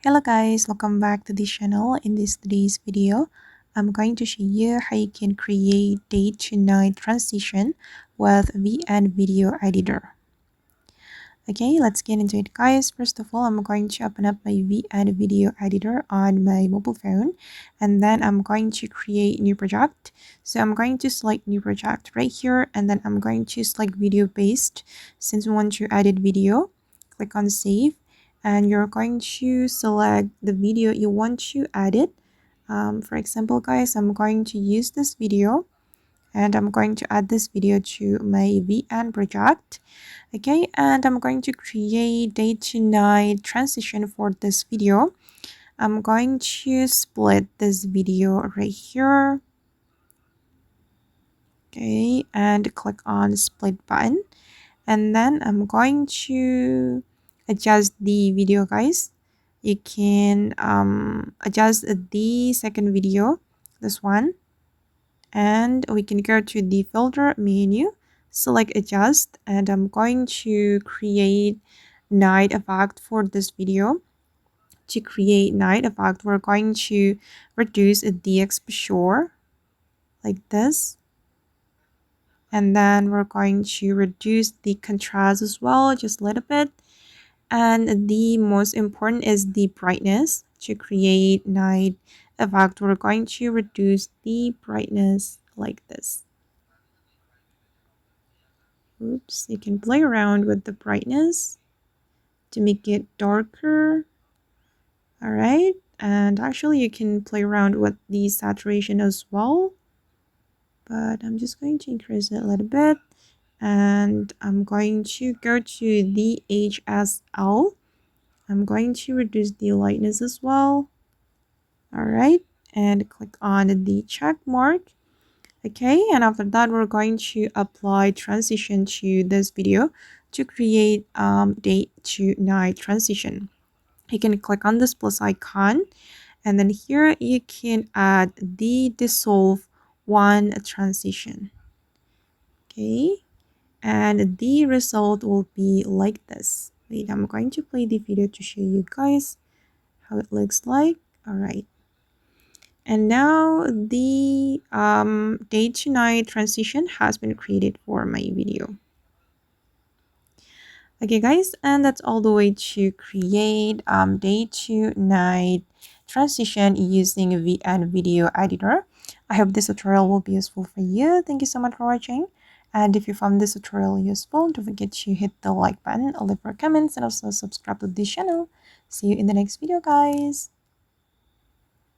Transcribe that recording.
Hello guys, welcome back to this channel. In today's video, I'm going to show you how you can create day to night transition with VN Video Editor. Okay, let's get into it guys. First of all, I'm going to open up my VN Video Editor on my mobile phone, and then I'm going to create new project. So I'm going to select new project right here, and then I'm going to select video based since we want to edit video. Click on save, and you're going to select the video you want to edit. For example guys, I'm going to use this video, and I'm going to add this video to my VN project. Okay, and I'm going to create day to night transition for this video. I'm going to split this video right here. Okay, and click on split button, and then I'm going to adjust the video guys. You can adjust the second video, this one, and we can go to the filter menu, select adjust, and I'm going to create night effect for this video. To create night effect, we're going to reduce the exposure like this, and then we're going to reduce the contrast as well, just a little bit. And the most important is the brightness. To create night effect, we're going to reduce the brightness like this. Oops, you can play around with the brightness to make it darker. All right, and actually you can play around with the saturation as well, but I'm just going to increase it a little bit, and I'm going to go to the HSL. I'm going to reduce the lightness as well. All right, and click on the check mark. Okay, and after that we're going to apply transition to this video to create day to night transition. You can click on this plus icon, and then here you can add the dissolve one transition. Okay, and the result will be like this. Wait, I'm going to play the video to show you guys how it looks like. All right, and now the day to night transition has been created for my video. Okay guys, and that's all the way to create day to night transition using VN Video Editor. I hope this tutorial will be useful for you. Thank you so much for watching, and if you found this tutorial useful, don't forget to hit the like button, leave your comments, and also subscribe to this channel. See you in the next video guys.